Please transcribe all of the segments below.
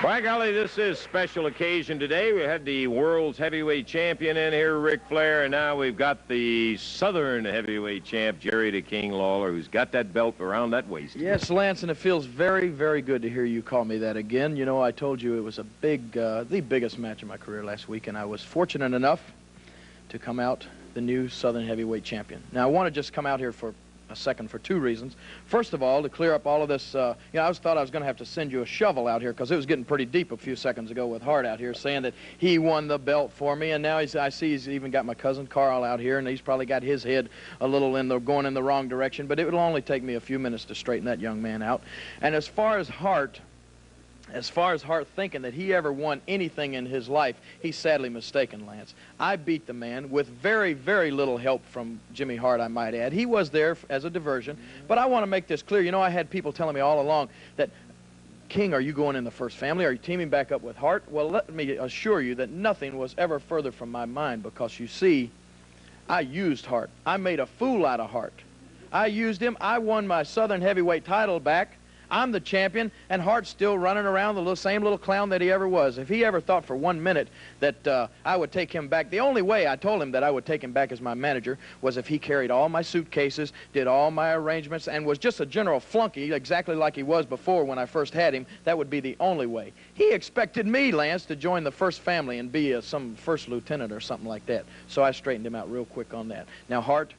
By golly, this is a special occasion today. We had the world's heavyweight champion in here, Ric Flair, and now we've got the Southern heavyweight champ, Jerry the King Lawler, who's got that belt around that waist. Yes, Lance, and it feels very, very good to hear you call me that again. You know, I told you it was a big, the biggest match of my career last week, and I was fortunate enough to come out the new Southern heavyweight champion. Now, I want to just come out here for a second for two reasons. First of all, to clear up all of this, you know, I thought I was going to have to send you a shovel out here because it was getting pretty deep a few seconds ago with Hart out here saying that he won the belt for me, and now I see he's even got my cousin Carl out here, and he's probably got his head a little going in the wrong direction, but it will only take me a few minutes to straighten that young man out. And as far as Hart thinking that he ever won anything in his life, he's sadly mistaken, Lance. I beat the man with very, very little help from Jimmy Hart, I might add. He was there as a diversion, but I want to make this clear. You know, I had people telling me all along that, King, are you going in the first family? Are you teaming back up with Hart? Well, let me assure you that nothing was ever further from my mind because, you see, I used Hart. I made a fool out of Hart. I used him. I won my Southern heavyweight title back. I'm the champion, and Hart's still running around the same little clown that he ever was. If he ever thought for 1 minute that I would take him back, the only way I told him that I would take him back as my manager was if he carried all my suitcases, did all my arrangements, and was just a general flunky, exactly like he was before when I first had him. That would be the only way. He expected me, Lance, to join the first family and be some first lieutenant or something like that. So I straightened him out real quick on that. Now, Hart,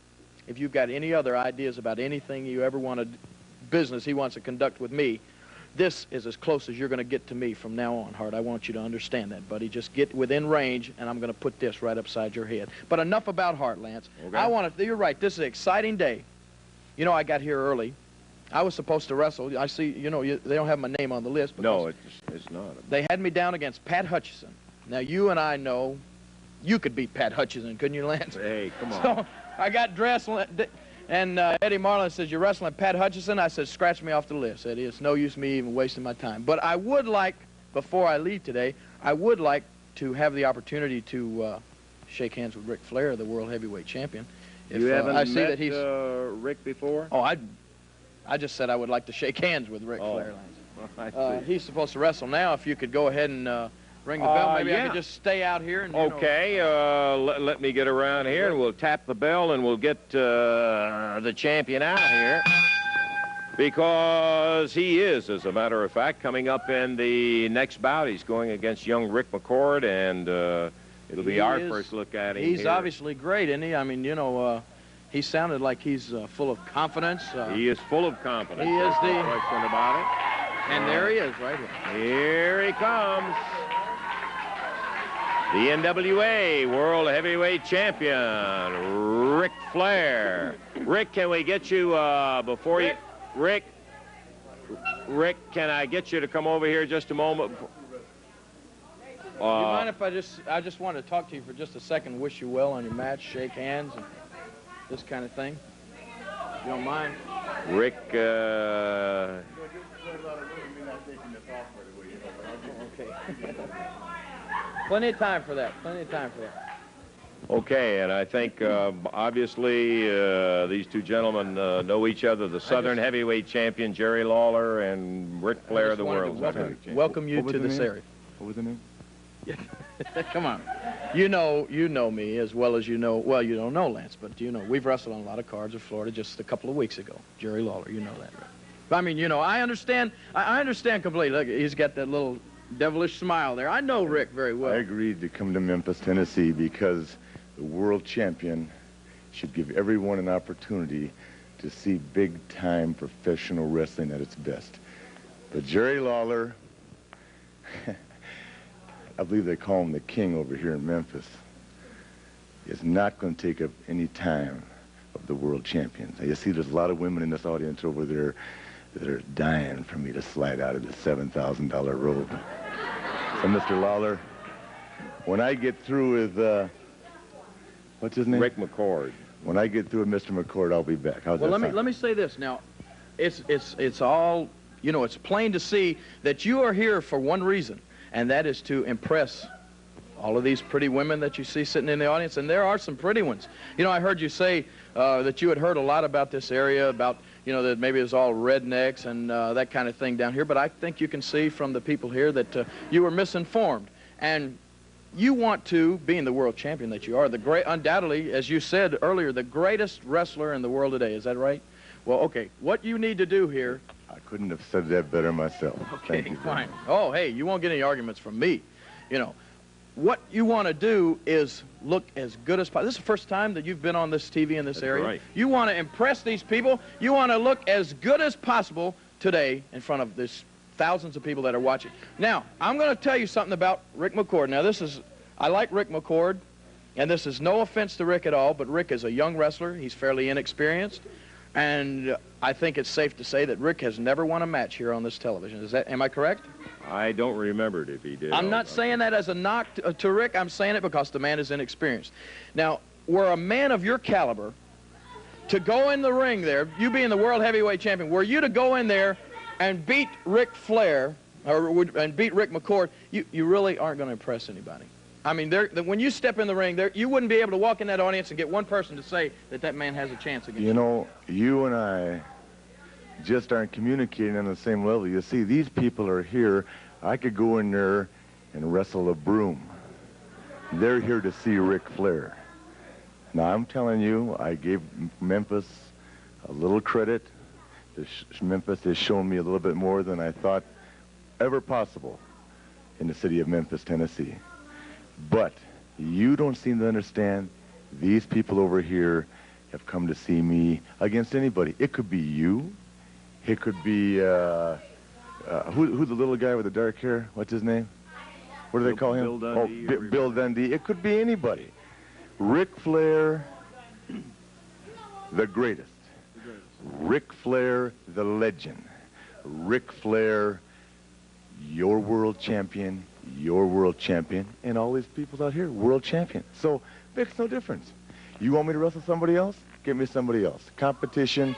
if you've got any other ideas about anything you ever wanted business he wants to conduct with me, this is as close as you're going to get to me from now on, Hart. I want you to understand that, buddy. Just get within range, and I'm going to put this right upside your head. But enough about Hart, Lance. Okay. You're right, this is an exciting day. You know, I got here early. I was supposed to wrestle. I see, you know, they don't have my name on the list. No, it's not. They had me down against Pat Hutchison. Now, you and I know you could beat Pat Hutchison, couldn't you, Lance? Hey, come on. So I got dressed, and Eddie Marlin says, you're wrestling Pat Hutchison? I said, scratch me off the list, Eddie. It's no use me even wasting my time. But I would like, before I leave today, I would like to have the opportunity to shake hands with Ric Flair, the world heavyweight champion. If, you haven't met Rick before? Oh, I just said I would like to shake hands with Ric Flair, Lance. He's supposed to wrestle now. If you could go ahead and ring the bell. Maybe I could just stay out here. And, okay, let me get around here, and we'll tap the bell, and we'll get the champion out here. Because he is, as a matter of fact, coming up in the next bout. He's going against young Rick McCord, and it'll be our first look at him. He's obviously great, isn't he? I mean, you know, he sounded like he's full of confidence. He is full of confidence. He is no question about it. And there he is, right here. Here he comes. The NWA World Heavyweight Champion, Ric Flair. Rick, can we get you before you... Rick, can I get you to come over here just a moment? Do you mind if I just want to talk to you for just a second, wish you well on your match, shake hands, and this kind of thing? You don't mind? Rick, Okay. Plenty of time for that. Plenty of time for that. Okay, and I think obviously these two gentlemen know each other. The Southern heavyweight champion Jerry Lawler and Ric Flair, the world heavyweight champion. Welcome you to this area. What was the name? Come on. You know me as well as you know. Well, you don't know Lance, but you know we've wrestled on a lot of cards in Florida just a couple of weeks ago. Jerry Lawler, you know that, right? I mean, you know, I understand. I understand completely. Look, he's got that little devilish smile there. I know Rick very well. I agreed to come to Memphis, Tennessee, because the world champion should give everyone an opportunity to see big-time professional wrestling at its best. But Jerry Lawler, I believe they call him the King over here in Memphis, is not going to take up any time of the world champions. You see, there's a lot of women in this audience over there that are dying for me to slide out of the $7,000 robe. So, Mr. Lawler, when I get through with, what's his name? Rick McCord. When I get through with Mr. McCord, I'll be back. How's that sound? Let me say this now. It's all, you know, it's plain to see that you are here for one reason, and that is to impress all of these pretty women that you see sitting in the audience, and there are some pretty ones. You know, I heard you say that you had heard a lot about this area, about you know, that maybe it was all rednecks and that kind of thing down here. But I think you can see from the people here that you were misinformed. And you want to, being the world champion that you are, undoubtedly, as you said earlier, the greatest wrestler in the world today. Is that right? Well, okay. What you need to do here. I couldn't have said that better myself. Okay, Thank you fine. Oh, hey, you won't get any arguments from me. You know, what you want to do is look as good as possible. This is the first time that you've been on this TV in this area. Right. You want to impress these people. You want to look as good as possible today in front of this thousands of people that are watching. Now, I'm going to tell you something about Rick McCord. Now, I like Rick McCord, and this is no offense to Rick at all, but Rick is a young wrestler. He's fairly inexperienced, and I think it's safe to say that Rick has never won a match here on this television. Am I correct? I don't remember it if he did. I'm not saying that as a knock to Rick. I'm saying it because the man is inexperienced. Now, were a man of your caliber to go in the ring there, you being the world heavyweight champion, were you to go in there and beat Ric Flair, and beat Rick McCord, you really aren't going to impress anybody. I mean, when you step in the ring, you wouldn't be able to walk in that audience and get one person to say that man has a chance against you. You know, you and I just aren't communicating on the same level. You see, these people are here. I could go in there and wrestle a broom. They're here to see Ric Flair. Now, I'm telling you, I gave Memphis a little credit. Memphis has shown me a little bit more than I thought ever possible in the city of Memphis, Tennessee. But you don't seem to understand, these people over here have come to see me against anybody. It could be you. It could be, who's the little guy with the dark hair? What's his name? What do they call him? Bill Dundee. Oh, Bill Dundee. It could be anybody. Ric Flair, the greatest. Ric Flair, the legend. Ric Flair, your world champion, and all these people out here, world champion. So, makes no difference. You want me to wrestle somebody else? Give me somebody else. Competition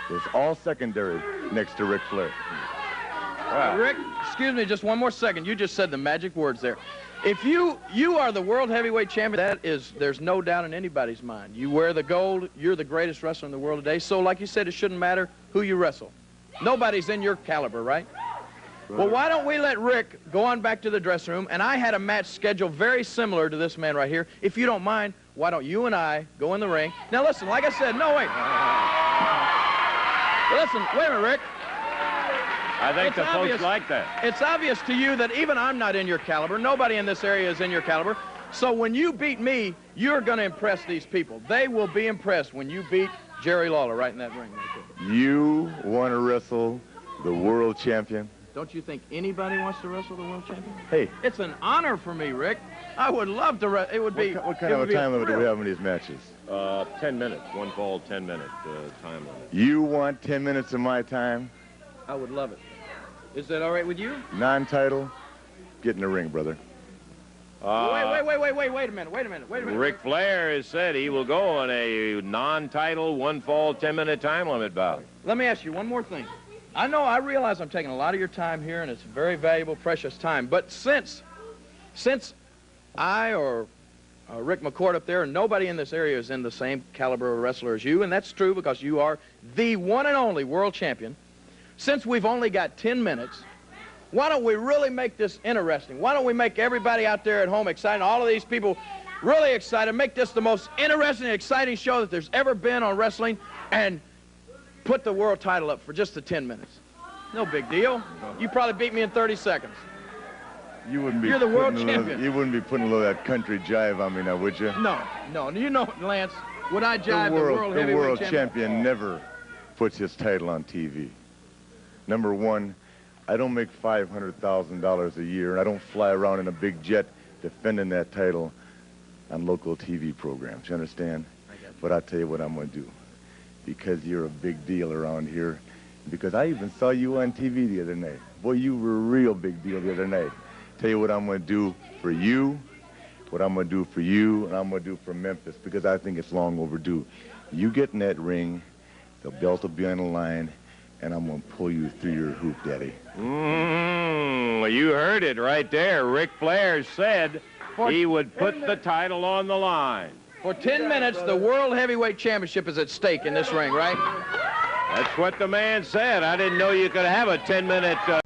is all secondary next to Ric Flair. Wow. Rick, excuse me just one more second. You just said the magic words there. If you are the world heavyweight champion, there's no doubt in anybody's mind. You wear the gold, you're the greatest wrestler in the world today. So like you said, it shouldn't matter who you wrestle. Nobody's in your caliber, right? Well, why don't we let Rick go on back to the dressing room, and I had a match scheduled very similar to this man right here. If you don't mind, why don't you and I go in the ring? Now listen, like I said, no, wait. Listen, wait a minute, Rick. I think the folks like that. It's obvious to you that even I'm not in your caliber. Nobody in this area is in your caliber. So when you beat me, you're going to impress these people. They will be impressed when you beat Jerry Lawler right in that ring right there. You want to wrestle the world champion? Don't you think anybody wants to wrestle the world champion? Hey. It's an honor for me, Rick. I would love to wrestle. It would be. What kind of a time limit do we have in these matches? 10 minutes. One fall, 10-minute time limit. You want 10 minutes of my time? I would love it. Is that all right with you? Non-title, get in the ring, brother. Wait a minute. Ric Flair has said he will go on a non-title, one fall, 10-minute time limit bout. Let me ask you one more thing. I realize I'm taking a lot of your time here, and it's very valuable, precious time. But since I or Rick McCord up there, and nobody in this area is in the same caliber of wrestler as you, and that's true because you are the one and only world champion, since we've only got 10 minutes, why don't we really make this interesting? Why don't we make everybody out there at home excited, all of these people really excited, make this the most interesting and exciting show that there's ever been on wrestling, and put the world title up for just the 10 minutes. No big deal. You probably beat me in 30 seconds. You're the world champion. You wouldn't be putting a little of that country jive on me now, would you? No. You know, Lance, would I jive the world heavyweight champion? The world champion never puts his title on TV. Number one, I don't make $500,000 a year, and I don't fly around in a big jet defending that title on local TV programs. You understand? But I'll tell you what I'm going to do. Because you're a big deal around here. Because I even saw you on TV the other night. Boy, you were a real big deal the other night. Tell you what I'm going to do for you, what I'm going to do for you, and I'm going to do for Memphis, because I think it's long overdue. You get in that ring, the belt will be on the line, and I'm going to pull you through your hoop, Daddy. You heard it right there. Ric Flair said he would put the title on the line. For 10 minutes, the World Heavyweight Championship is at stake in this ring, right? That's what the man said. I didn't know you could have a 10-minute